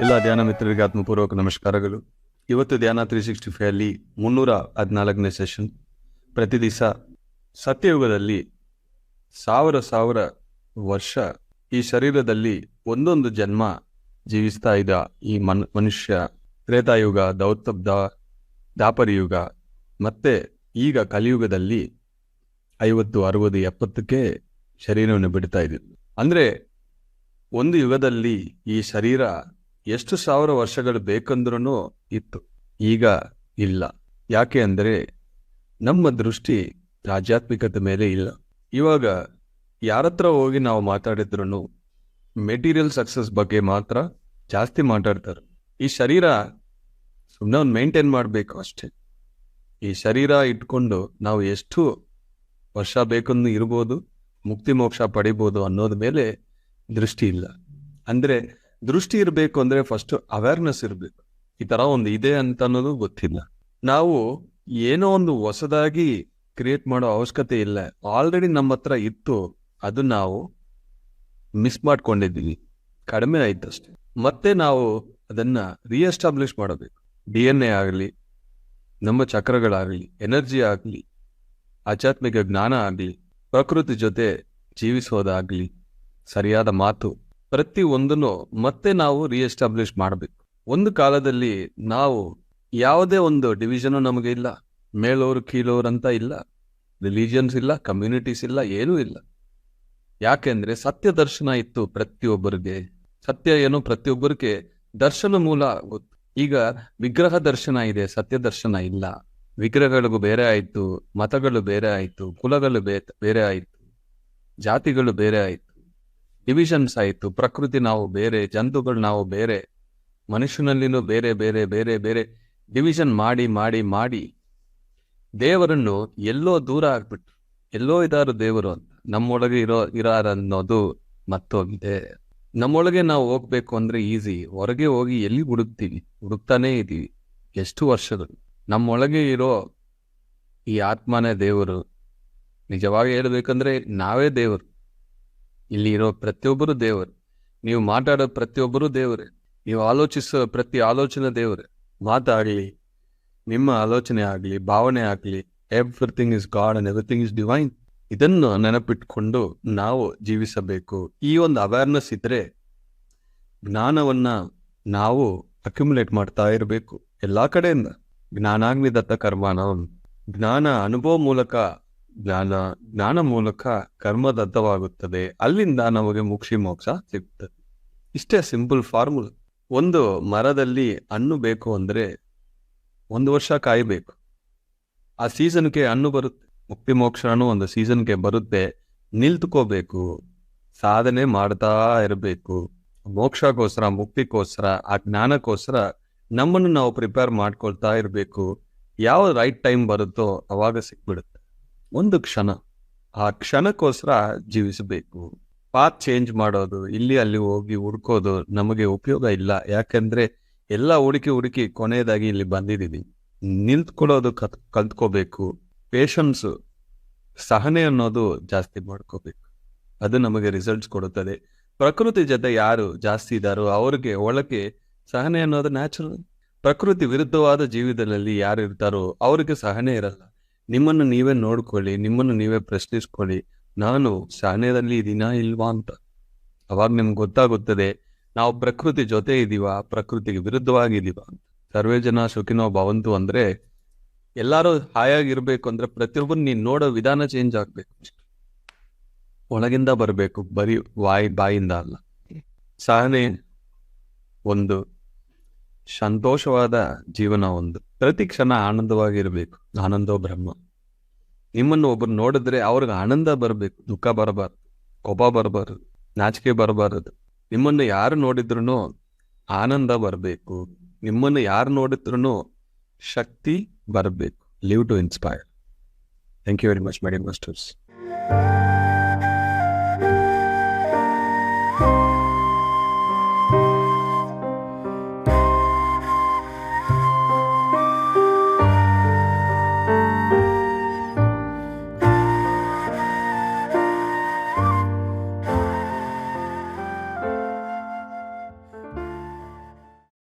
ಎಲ್ಲ ಧ್ಯಾನ ಮಿತ್ರರಿಗೆ ಆತ್ಮಪೂರ್ವಕ ನಮಸ್ಕಾರಗಳು. ಇವತ್ತು ಧ್ಯಾನ 365 ಅಲ್ಲಿ 314ನೇ ಸೆಷನ್. ಪ್ರತಿ ದಿವಸ ಸತ್ಯಯುಗದಲ್ಲಿ ಸಾವಿರ ವರ್ಷ ಈ ಶರೀರದಲ್ಲಿ ಒಂದೊಂದು ಜನ್ಮ ಜೀವಿಸ್ತಾ ಇದ್ದ ಈ ಮನುಷ್ಯ ತ್ರೇತಾಯುಗ, ದಾಪರಯುಗ ಮತ್ತೆ ಈಗ ಕಲಿಯುಗದಲ್ಲಿ 50, 60, 70ಕ್ಕೆ ಶರೀರವನ್ನು ಬಿಡ್ತಾ ಇದ್ವಿ. ಅಂದ್ರೆ ಒಂದು ಯುಗದಲ್ಲಿ ಈ ಶರೀರ ಎಷ್ಟು ಸಾವಿರ ವರ್ಷಗಳು ಬೇಕಂದ್ರೂ ಇತ್ತು, ಈಗ ಇಲ್ಲ. ಯಾಕೆ ಅಂದರೆ ನಮ್ಮ ದೃಷ್ಟಿ ಆಧ್ಯಾತ್ಮಿಕತೆ ಮೇಲೆ ಇಲ್ಲ. ಇವಾಗ ಯಾರತ್ರ ಹೋಗಿ ನಾವು ಮಾತಾಡಿದ್ರು ಮೆಟೀರಿಯಲ್ ಸಕ್ಸಸ್ ಬಗ್ಗೆ ಮಾತ್ರ ಜಾಸ್ತಿ ಮಾತಾಡ್ತಾರೆ. ಈ ಶರೀರ ಸುಮ್ಮನೆ ಒಂದು ಮೇಂಟೈನ್ ಮಾಡಬೇಕು ಅಷ್ಟೇ. ಈ ಶರೀರ ಇಟ್ಕೊಂಡು ನಾವು ಎಷ್ಟು ವರ್ಷ ಬೇಕಂದು ಇರ್ಬೋದು, ಮುಕ್ತಿ ಮೋಕ್ಷ ಪಡಿಬೋದು ಅನ್ನೋದ ಮೇಲೆ ದೃಷ್ಟಿ ಇಲ್ಲ. ಅಂದ್ರೆ ದೃಷ್ಟಿ ಇರಬೇಕು ಅಂದ್ರೆ ಫಸ್ಟ್ ಅವೇರ್ನೆಸ್ ಇರಬೇಕು. ಈ ತರ ಒಂದು ಇದೆ ಅಂತ ಅನ್ನೋದು ಗೊತ್ತಿಲ್ಲ. ನಾವು ಏನೋ ಒಂದು ಹೊಸದಾಗಿ ಕ್ರಿಯೇಟ್ ಮಾಡೋ ಅವಶ್ಯಕತೆ ಇಲ್ಲ. ಆಲ್ರೆಡಿ ನಮ್ಮ ಹತ್ರ ಇತ್ತು, ಅದು ನಾವು ಮಿಸ್ ಮಾಡ್ಕೊಂಡಿದ್ದೀವಿ, ಕಡಿಮೆ ಆಯ್ತು ಅಷ್ಟೆ. ಮತ್ತೆ ನಾವು ಅದನ್ನ ರಿಎಸ್ಟಾಬ್ಲಿಷ್ ಮಾಡಬೇಕು. DNA ಆಗಲಿ, ನಮ್ಮ ಚಕ್ರಗಳಾಗಲಿ, ಎನರ್ಜಿ ಆಗಲಿ, ಆಧ್ಯಾತ್ಮಿಕ ಜ್ಞಾನ ಆಗಲಿ, ಪ್ರಕೃತಿ ಜೊತೆ ಜೀವಿಸೋದಾಗ್ಲಿ, ಸರಿಯಾದ ಮಾತು, ಪ್ರತಿ ಒಂದನ್ನು ಮತ್ತೆ ನಾವು ರಿಎಸ್ಟಾಬ್ಲಿಷ್ ಮಾಡಬೇಕು. ಒಂದು ಕಾಲದಲ್ಲಿ ನಾವು ಯಾವುದೇ ಒಂದು ಡಿವಿಷನ್ ನಮಗೆ ಇಲ್ಲ, ಮೇಲೋರು ಕೀಳೋರು ಅಂತ ಇಲ್ಲ, ರಿಲಿಜಿಯನ್ಸ್ ಇಲ್ಲ, ಕಮ್ಯುನಿಟೀಸ್ ಇಲ್ಲ, ಏನೂ ಇಲ್ಲ. ಯಾಕೆಂದ್ರೆ ಸತ್ಯ ದರ್ಶನ ಇತ್ತು ಪ್ರತಿಯೊಬ್ಬರಿಗೆ. ಸತ್ಯ ಏನು ಪ್ರತಿಯೊಬ್ಬರಿಗೆ ದರ್ಶನ ಮೂಲ ಗೊತ್ತು. ಈಗ ವಿಗ್ರಹ ದರ್ಶನ ಇದೆ, ಸತ್ಯ ದರ್ಶನ ಇಲ್ಲ. ವಿಗ್ರಹಗಳಿಗೂ ಬೇರೆ ಆಯ್ತು, ಮತಗಳು ಬೇರೆ ಆಯ್ತು, ಕುಲಗಳು ಬೇರೆ ಆಯ್ತು, ಜಾತಿಗಳು ಬೇರೆ ಆಯ್ತು, ಡಿವಿಷನ್ಸ್ ಆಯ್ತು. ಪ್ರಕೃತಿ ನಾವು ಬೇರೆ, ಜಂತುಗಳು ನಾವು ಬೇರೆ, ಮನುಷ್ಯನಲ್ಲಿನೂ ಬೇರೆ ಬೇರೆ ಬೇರೆ ಬೇರೆ ಡಿವಿಷನ್ ಮಾಡಿ ಮಾಡಿ ಮಾಡಿ ದೇವರನ್ನು ಎಲ್ಲೋ ದೂರ ಆಗ್ಬಿಟ್ರು. ಎಲ್ಲೋ ಇದಾರು ದೇವರು ಅಂತ, ನಮ್ಮೊಳಗೆ ಇರಾರನ್ನೋದು ಮತ್ತೋಗಿದೆ. ನಮ್ಮೊಳಗೆ ನಾವು ಹೋಗ್ಬೇಕು ಅಂದ್ರೆ ಈಸಿ, ಹೊರಗೆ ಹೋಗಿ ಎಲ್ಲಿ ಹುಡುಕ್ತಾನೇ ಇದೀವಿ ಎಷ್ಟು ವರ್ಷಗಳು. ನಮ್ಮೊಳಗೆ ಇರೋ ಈ ಆತ್ಮನೇ ದೇವರು. ನಿಜವಾಗಿ ಹೇಳ್ಬೇಕಂದ್ರೆ ನಾವೇ ದೇವರು. ಇಲ್ಲಿ ಇರೋ ಪ್ರತಿಯೊಬ್ಬರು ದೇವರು. ನೀವು ಮಾತಾಡೋ ಪ್ರತಿಯೊಬ್ಬರು ದೇವರೇ. ನೀವು ಆಲೋಚಿಸೋ ಪ್ರತಿ ಆಲೋಚನೆ ದೇವರೇ. ಮಾತಾಗಲಿ, ನಿಮ್ಮ ಆಲೋಚನೆ ಆಗಲಿ, ಭಾವನೆ ಆಗಲಿ, everything is god and everything is divine. ಇದನ್ನು ನೆನಪಿಟ್ಕೊಂಡು ನಾವು ಜೀವಿಸಬೇಕು. ಈ ಒಂದು ಅವೇರ್ನೆಸ್ ಇದ್ರೆ ಜ್ಞಾನವನ್ನ ನಾವು ಅಕ್ಯುಮುಲೇಟ್ ಮಾಡ್ತಾ ಇರಬೇಕು ಎಲ್ಲಾ ಕಡೆಯಿಂದ. ಜ್ಞಾನಾಗ್ನಿದತ್ತ ಕರ್ಮನ, ಜ್ಞಾನ ಅನುಭವ ಮೂಲಕ, ಜ್ಞಾನ ಮೂಲಕ ಕರ್ಮದತ್ತವಾಗುತ್ತದೆ. ಅಲ್ಲಿಂದ ನಮಗೆ ಮುಕ್ತಿ ಮೋಕ್ಷ ಸಿಗ್ತದೆ. ಇಷ್ಟೇ ಸಿಂಪಲ್ ಫಾರ್ಮುಲಾ. ಒಂದು ಮರದಲ್ಲಿ ಹಣ್ಣು ಬೇಕು ಅಂದ್ರೆ 1 ವರ್ಷ ಕಾಯಬೇಕು. ಆ ಸೀಸನ್ಗೆ ಹಣ್ಣು ಬರುತ್ತೆ. ಮುಕ್ತಿ ಮೋಕ್ಷನೂ ಒಂದು ಸೀಸನ್ಗೆ ಬರುತ್ತೆ. ನಿಲ್ತ್ಕೋಬೇಕು, ಸಾಧನೆ ಮಾಡ್ತಾ ಇರಬೇಕು. ಮೋಕ್ಷಕ್ಕೋಸ್ಕರ, ಮುಕ್ತಿಗೋಸ್ಕರ, ಆ ಜ್ಞಾನಕ್ಕೋಸ್ಕರ ನಮ್ಮನ್ನು ನಾವು ಪ್ರಿಪೇರ್ ಮಾಡ್ಕೊಳ್ತಾ ಇರಬೇಕು. ಯಾವ ರೈಟ್ ಟೈಮ್ ಬರುತ್ತೋ ಅವಾಗ ಸಿಕ್ಬಿಡುತ್ತೆ. ಒಂದು ಕ್ಷಣ, ಆ ಕ್ಷಣಕ್ಕೋಸ್ಕರ ಜೀವಿಸಬೇಕು. ಪಾತ್ ಚೇಂಜ್ ಮಾಡೋದು, ಇಲ್ಲಿ ಅಲ್ಲಿ ಹೋಗಿ ಹುಡ್ಕೋದು ನಮಗೆ ಉಪಯೋಗ ಇಲ್ಲ. ಯಾಕಂದ್ರೆ ಎಲ್ಲ ಹುಡುಕಿ ಕೊನೆಯದಾಗಿ ಇಲ್ಲಿ ಬಂದಿದ್ದೀವಿ. ನಿಲ್ತ್ಕೊಳ್ಳೋದು ಕಲ್ತ್ಕೋಬೇಕು. ಪೇಷನ್ಸು, ಸಹನೆ ಅನ್ನೋದು ಜಾಸ್ತಿ ಮಾಡ್ಕೋಬೇಕು. ಅದು ನಮಗೆ ರಿಸಲ್ಟ್ಸ್ ಕೊಡುತ್ತದೆ. ಪ್ರಕೃತಿ ಜೊತೆ ಯಾರು ಜಾಸ್ತಿ ಇದ್ದಾರೋ ಅವ್ರಿಗೆ ಒಳಗೆ ಸಹನೆ ಅನ್ನೋದು ನ್ಯಾಚುರಲ್. ಪ್ರಕೃತಿ ವಿರುದ್ಧವಾದ ಜೀವಿತದಲ್ಲಿ ಯಾರು ಇರ್ತಾರೋ ಅವ್ರಿಗೆ ಸಹನೆ ಇರಲ್ಲ. ನಿಮ್ಮನ್ನು ನೀವೇ ನೋಡ್ಕೊಳ್ಳಿ, ನಿಮ್ಮನ್ನು ನೀವೇ ಪ್ರಶ್ನಿಸ್ಕೊಳ್ಳಿ, ನಾನು ಸಹನೆಯಲ್ಲಿ ಇದೀನಾ ಇಲ್ವಾ ಅಂತ. ಅವಾಗ ನಿಮ್ಗೆ ಗೊತ್ತಾಗುತ್ತದೆ ನಾವು ಪ್ರಕೃತಿ ಜೊತೆ ಇದೀವ, ಪ್ರಕೃತಿಗೆ ವಿರುದ್ಧವಾಗಿದೀವ ಅಂತ. ಸರ್ವೇ ಜನ ಸುಖಿನೋ ಭವಂತು ಅಂದ್ರೆ ಎಲ್ಲಾರು ಹಾಯಾಗಿರ್ಬೇಕು ಅಂದ್ರೆ ಪ್ರತಿಯೊಬ್ಬರು ನೀನ್ ನೋಡೋ ವಿಧಾನ ಚೇಂಜ್ ಆಗ್ಬೇಕು. ಒಳಗಿಂದ ಬರಬೇಕು, ಬರೀ ಬಾಯಿಂದ ಅಲ್ಲ. ಸಹನೆ ಒಂದು, ಸಂತೋಷವಾದ ಜೀವನ ಒಂದು, ಪ್ರತಿ ಕ್ಷಣ ಆನಂದವಾಗಿರ್ಬೇಕು. ಆನಂದೋ ಬ್ರಹ್ಮ. ನಿಮ್ಮನ್ನು ಒಬ್ಬರು ನೋಡಿದ್ರೆ ಅವ್ರಿಗೆ ಆನಂದ ಬರಬೇಕು, ದುಃಖ ಬರಬಾರದು, ಕೋಪ ಬರಬಾರದು, ನಾಚಿಕೆ ಬರಬಾರದು. ನಿಮ್ಮನ್ನು ಯಾರು ನೋಡಿದ್ರು ಆನಂದ ಬರಬೇಕು. ನಿಮ್ಮನ್ನು ಯಾರು ನೋಡಿದ್ರು ಶಕ್ತಿ ಬರಬೇಕು. Live to inspire. Thank you very much my dear masters.